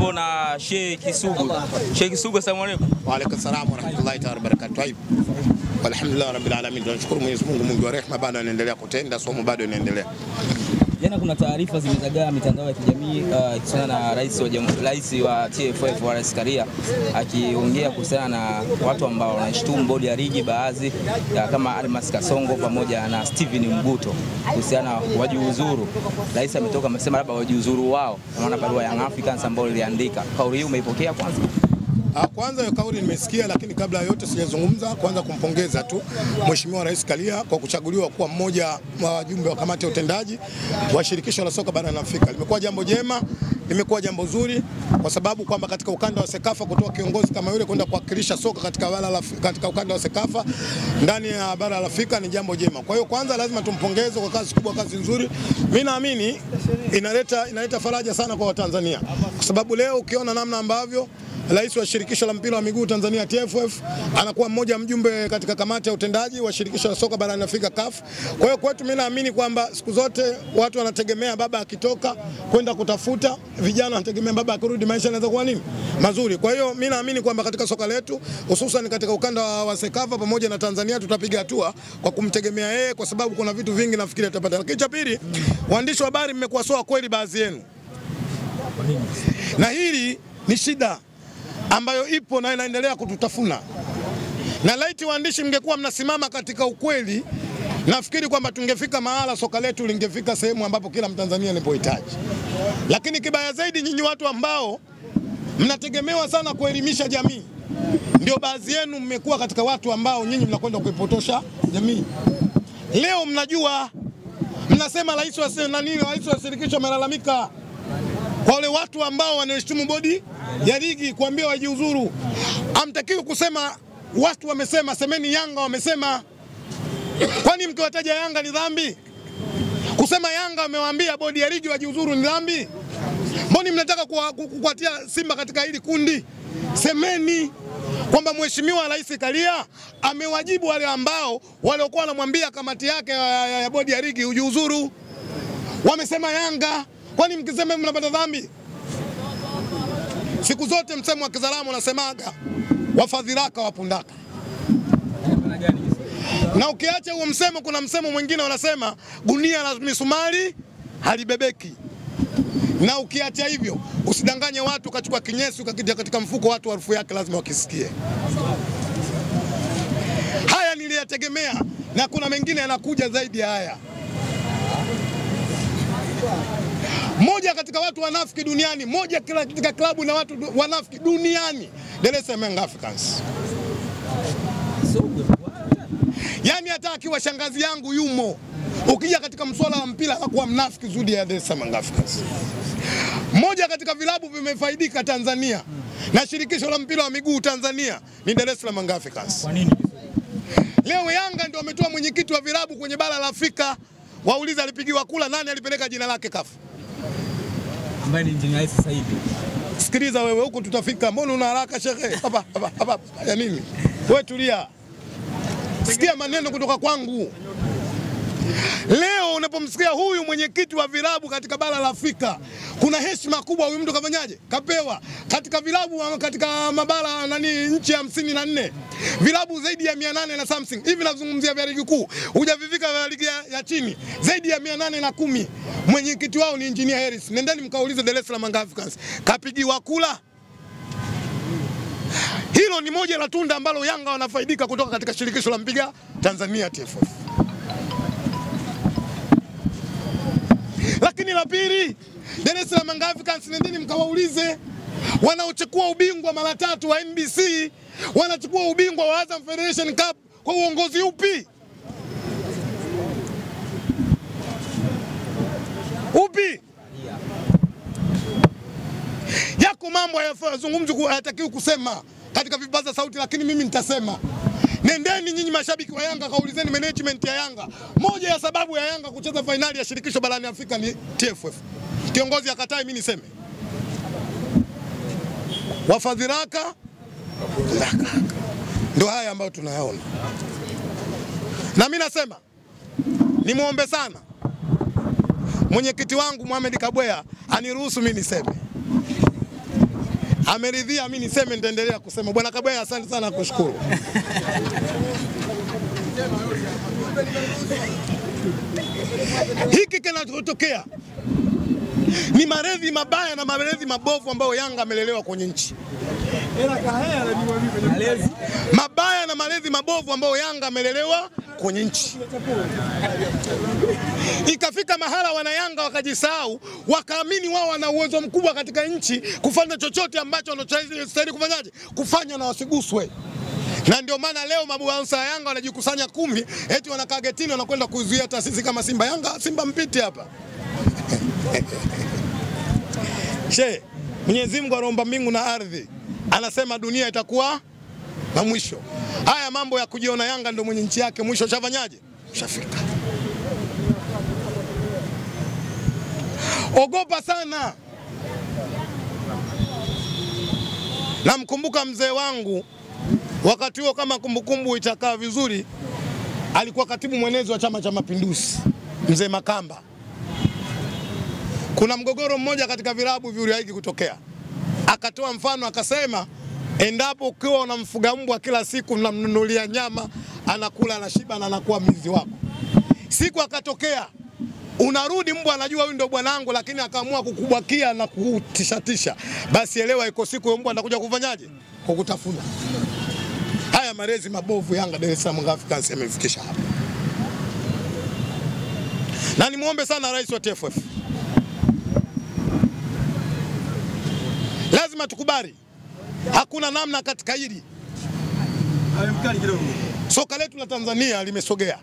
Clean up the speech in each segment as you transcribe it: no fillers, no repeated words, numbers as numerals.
Nipo na Sheikh Kisugu. Sheikh Kisugu, asalamu alaykum. Wa alaykum salaam wa rahmatullahi ta'ala barakatuh. Alhamdulillah rabbil alamin. Tunashukuru Mwenyezi Mungu mwingi wa rehema, bado anaendelea kutenda, somo bado inaendelea. Jana kuna taarifa zimezagaa mitandao ya kijamii kuhusiana na rais wa TFF Wallace Karia akiongea kuhusiana na watu ambao wanashtumu bodi ya ligi baadhi kama Almas Kasongo pamoja na Steven Mguto kuhusiana wajiuzuru. Rais ametoka amesema labda wajiuzuru wao, maana barua ya Young Africans ambayo iliandika. Kauli hii umeipokea kwanza? Kwanza hiyo kauli nimesikia, lakini kabla ya yote sijazungumza, kwanza kumpongeza tu Mheshimiwa Rais Karia kwa kuchaguliwa kuwa mmoja wa wajumbe wa kamati ya utendaji wa shirikisho la soka barani Afrika. Limekuwa jambo jema, limekuwa jambo zuri kwa sababu kwamba katika ukanda wa Sekafa kutoa kiongozi kama yule kwenda kuwakilisha soka katika ukanda wa Sekafa ndani ya bara la Afrika ni jambo jema. Kwa hiyo kwanza lazima tumpongeze kwa kazi kubwa, kazi nzuri. Mimi naamini inaleta faraja sana kwa Watanzania. Kwa sababu leo ukiona namna ambavyo Rais wa shirikisho la mpira wa miguu Tanzania TFF anakuwa mmoja mjumbe katika kamati ya utendaji wa shirikisho la soka barani Afrika CAF. Kwa hiyo kwetu mimi naamini kwamba siku zote watu wanategemea baba akitoka kwenda kutafuta, vijana wanategemea baba akirudi maisha yanaweza kuwa nini mazuri. Kwa hiyo mimi naamini kwamba katika soka letu hususan katika ukanda wa Sekafa pamoja na Tanzania tutapiga hatua kwa kumtegemea yeye, kwa sababu kuna vitu vingi nafikiri atapata. Lakini cha pili, waandishi wa habari mmekuwa sawa kweli baadhi yenu, na hili ni shida ambayo ipo na inaendelea kututafuna. Na laiti waandishi mngekuwa mnasimama katika ukweli, nafikiri kwamba tungefika mahala soka letu lingefika sehemu ambapo kila Mtanzania anapohitaji. Lakini kibaya zaidi, nyinyi watu ambao mnategemewa sana kuelimisha jamii, ndio baadhi yenu mmekuwa katika watu ambao nyinyi mnakwenda kuipotosha jamii. Leo mnajua, mnasema rais wa shirikisho amelalamika kwa wale watu ambao wanaheshimu bodi ya ligi kuambia wajiuzuru. Hamtakiwi kusema watu wamesema, semeni Yanga wamesema. Kwani mkiwataja Yanga ni dhambi? Kusema Yanga wamewaambia bodi ya ligi wajiuzuru ni dhambi? Mbona mnataka kuwatia Simba katika hili kundi? Semeni kwamba Mheshimiwa Rais Karia amewajibu wale ambao waliokuwa wanamwambia kamati yake ya bodi ya ligi ujiuzuru. Wamesema Yanga. Kwani mkisema mnapata dhambi? Siku zote msemo wa Kizaramo unasemaga wafadhilaka wapundaka. Na ukiacha huo msemo, kuna msemo mwingine unasema gunia la misumari halibebeki. Na ukiacha hivyo, usidanganye watu ukachukua kinyesi ukakitia katika mfuko, watu harufu yake lazima wakisikie. Haya niliyategemea, na kuna mengine yanakuja zaidi ya haya. Moja katika watu wanafiki duniani, moja katika klabu na watu wanafiki duniani, Dar es Salaam Young Africans. Yani hata akiwa shangazi yangu yumo, ukija katika mswala wa mpira hakuwa mnafiki zudi ya Dar es Salaam Young Africans. Moja katika vilabu vimefaidika Tanzania na shirikisho la mpira wa miguu Tanzania ni Dar es Salaam Young Africans. Kwa nini? Leo Yanga ndio ametoa mwenyekiti wa vilabu kwenye bara la Afrika. Wauliza alipigiwa kula, nani alipeleka jina lake CAF? Ambaye ni Engineer sasa hivi. Sikiliza wewe, huko tutafika. Mbona una haraka shekhe? Hapa ya nini? Wewe tulia. Sikia maneno kutoka kwangu. Leo unapomsikia huyu mwenyekiti wa vilabu katika bara la Afrika, kuna heshima kubwa huyu mtu kafanyaje? Kapewa. Katika vilabu katika mabara nchi 54. Vilabu zaidi ya 800 na something. Hivi nazungumzia vya ligi kuu. Hujavivika vya ligi ya chini. Zaidi ya 810. Mwenyekiti wao ni Engineer Harris. Nendeni mkaulize Dar es Salaam Young Africans. Kapigiwa kula. Hilo ni moja la tunda ambalo Yanga wanafaidika kutoka katika shirikisho la mpira Tanzania TFF. Lakini la pili, Dar es Salaam Young Africans, nendeni mkawaulize, wanaochukua ubingwa mara 3 wa NBC, wanachukua ubingwa wa Azam Federation Cup kwa uongozi upi? Upi? Yako mambo hayazungumzwi, hayatakiwi kusema katika vipaza sauti, lakini mimi nitasema. Nendeni nyinyi mashabiki wa Yanga kaulizeni management ya Yanga. Moja ya sababu ya Yanga kucheza finali ya shirikisho barani Afrika ni TFF. Kiongozi akatai, mimi niseme. Wafadhilaka ndio haya ambayo tunayaona. Na mimi nasema nimuombe sana mwenyekiti wangu Mohamed Kabwea aniruhusu mimi niseme. Ameridhia mimi niseme, nitaendelea kusema. Bwana Kabwela, asante sana, kushukuru. Hiki kinachotokea ni malezi mabaya na malezi mabovu ambayo Yanga amelelewa kwenye nchi. Mabaya na malezi mabovu ambayo Yanga amelelewa kwenye nchi. Ikafika mahala wana Yanga wakajisahau, wakaamini wao wana uwezo mkubwa katika nchi kufanya chochote ambacho wanastahili kufanyaje? Kufanya na wasiguswe. Na ndio maana leo mabuansa ya Yanga wanajikusanya 10 eti wanakaa getini wanakwenda kuzuia taasisi kama Simba. Yanga Simba mpiti hapa. She, Mwenyezi Mungu anaomba mbingu na ardhi, anasema dunia itakuwa na mwisho. Haya mambo ya kujiona Yanga ndio mwenye nchi yake, mwisho ushafanyaje? Ushafika. Ogopa sana. Namkumbuka mzee wangu wakati huo, kama kumbukumbu itakaa vizuri, alikuwa katibu mwenezi wa Chama cha Mapinduzi, mzee Makamba. Kuna mgogoro mmoja katika vilabu viuliaiki kutokea. Akatoa mfano akasema, endapo ukiwa unamfuga mbwa kila siku unamnunulia nyama, anakula na shiba na anakuwa mlinzi wako. Siku akatokea unarudi mbwa anajua huyu ndio bwanangu, lakini akaamua kukubwakia na kutishatisha, basi elewa iko siku mbwa anakuja kufanyaje? Kukutafuna. Haya malezi mabovu Yanga Dar es Salaam Africans yamefikisha hapa. Na nimuombe sana rais wa TFF, lazima tukubali, hakuna namna katika hili. Soka letu la Tanzania limesogea.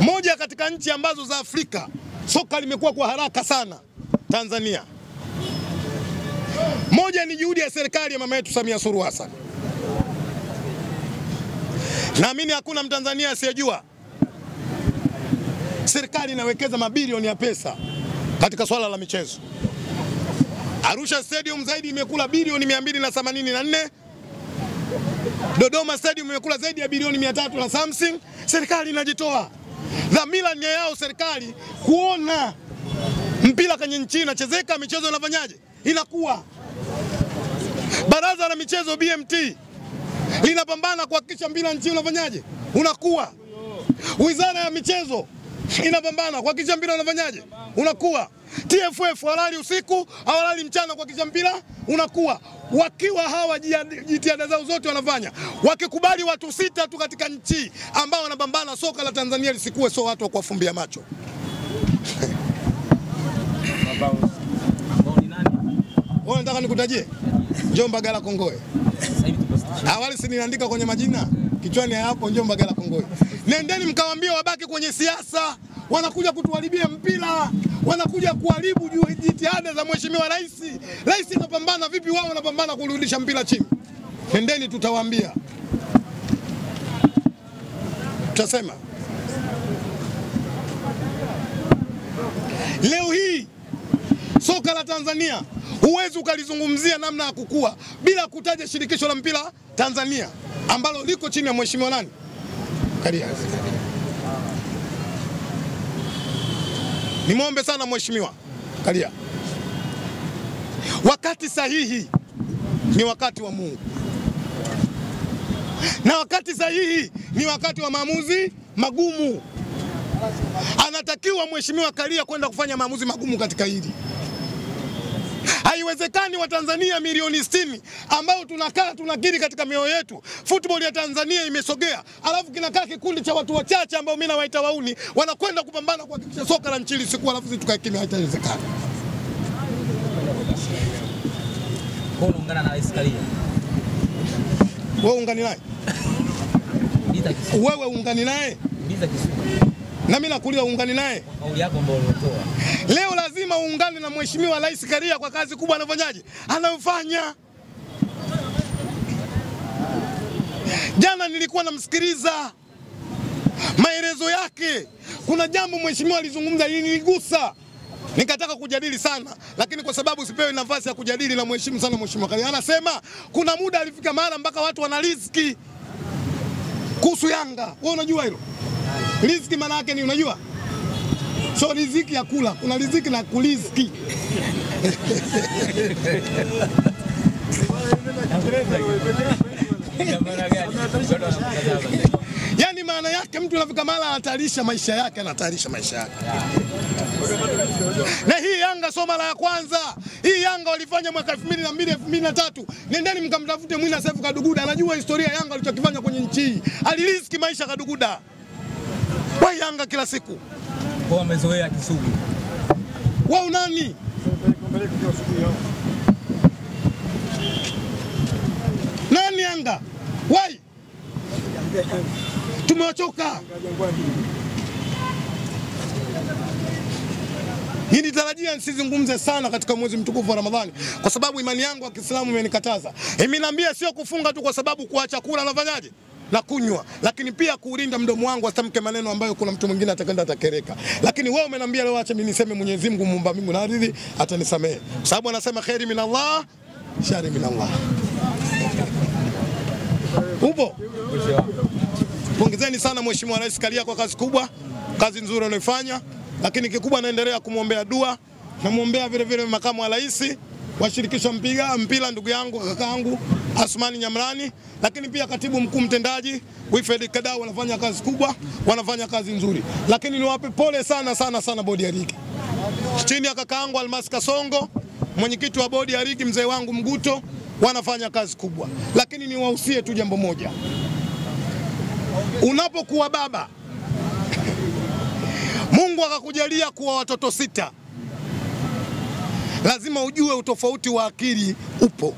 Moja katika nchi ambazo za Afrika soka limekuwa kwa haraka sana, Tanzania. Moja ni juhudi ya serikali ya mama yetu Samia Suluhu Hassan. Naamini hakuna Mtanzania asiyejua serikali inawekeza mabilioni ya pesa katika swala la michezo. Arusha Stadium zaidi imekula bilioni 284. Dodoma Stadium imekula zaidi ya bilioni 300 na something. Serikali inajitoa. Dhamira nia yao serikali kuona mpira kwenye nchi inachezeka, michezo inafanyaje? Inakuwa. Baraza la michezo BMT linapambana kuhakikisha mpira nchi unafanyaje? Unakuwa. Wizara ya michezo inapambana kuhakikisha mpira unafanyaje? Unakuwa. TFF walali usiku, hawalali mchana kuhakikisha mpira unakuwa. Wakiwa hawa jitihada zao zote wanafanya, wakikubali watu 6 tu katika nchi ambao wanapambana soka la Tanzania lisikuwe, so watu wa kuwafumbia macho. Wewe unataka nikutajie? Njomba Gala Kongoe. Awali si niliandika kwenye majina kichwani hapo, Njomba Gala Kongoe. Nendeni mkawaambie wabaki kwenye siasa, wanakuja kutuharibia mpira, wanakuja kuharibu jitihada za mheshimiwa rais. Rais anapambana vipi, wao wanapambana kurudisha mpira chini. Nendeni tutawaambia. Tutasema leo hii soka la Tanzania huwezi ukalizungumzia namna ya kukua bila kutaja shirikisho la mpira Tanzania ambalo liko chini ya mheshimiwa nani? Karia. Nimwombe sana mheshimiwa Karia, wakati sahihi ni wakati wa Mungu, na wakati sahihi ni wakati wa maamuzi magumu. Anatakiwa mheshimiwa Karia kwenda kufanya maamuzi magumu katika hili. Haiwezekani Watanzania milioni 60 ambao tunakaa tunakiri katika mioyo yetu football ya Tanzania imesogea, alafu kinakaa kikundi cha watu wachache ambao mimi nawaita wauni wanakwenda kupambana kuhakikisha soka la nchi lisikuwa, alafu sisi tukae kimya. Haitawezekana. Kwa unaungana na Rais Karia? Wewe ungani naye? Wewe ungani naye? Na mimi nakuuliza ungani naye? Kauli yako ambayo ulitoa. Leo lazima uungane na mheshimiwa Rais Karia kwa kazi kubwa anafanyaje? Anayofanya. Jana nilikuwa namsikiliza maelezo yake. Kuna jambo mheshimiwa alizungumza linigusa. Nikataka kujadili sana, lakini kwa sababu sipewi nafasi ya kujadili na mheshimu sana mheshimiwa Karia. Anasema kuna muda alifika mahali mpaka watu wana riziki kuhusu Yanga. Wewe unajua hilo? Riziki maana yake ni unajua? So riziki ya kula, kuna riziki na kuliziki. Yani maana yake mtu anafika mara anatarisha maisha yake, anatarisha maisha yake. Na hii Yanga sio mara ya kwanza. Hii Yanga walifanya mwaka 2002 2003. Nendeni mkamtafute Mwina Sefu Kaduguda, anajua historia ya Yanga alichokifanya kwenye nchi hii. Aliriski maisha Kaduguda. Kwa Yanga kila siku. Kwa wamezoea Kisugu. Wao nani? Nani Yanga? Wai? Tumewachoka. Nilitarajia nisizungumze sana katika mwezi mtukufu wa Ramadhani kwa sababu imani yangu ya Kiislamu imenikataza. Imeniambia sio kufunga tu kwa sababu kuacha kula nafanyaje? Na kunywa, lakini pia kuulinda mdomo wangu asitamke maneno ambayo kuna mtu mwingine atakenda atakereka. Lakini wewe umeniambia leo acha mimi niseme Mwenyezi Mungu muumba mbingu na ardhi atanisamehe. Kwa sababu anasema khairi min Allah, shari min Allah. Upo? Pongezeni sana Mheshimiwa Rais Karia kwa kazi kubwa, kazi nzuri anayofanya, lakini kikubwa naendelea kumwombea dua, na muombea vile vile makamu wa rais wa shirikisho mpira ndugu yangu kakaangu Asmani Nyamrani, lakini pia katibu mkuu mtendaji Wilfred Kadau wanafanya kazi kubwa, wanafanya kazi nzuri. Lakini niwape pole sana bodi ya ligi. Chini ya kakaangu Almas Kasongo, mwenyekiti wa bodi ya ligi mzee wangu Mguto, wanafanya kazi kubwa. Lakini niwahusie tu jambo moja. Unapokuwa baba, Mungu akakujalia kuwa watoto 6. Lazima ujue utofauti wa akili upo.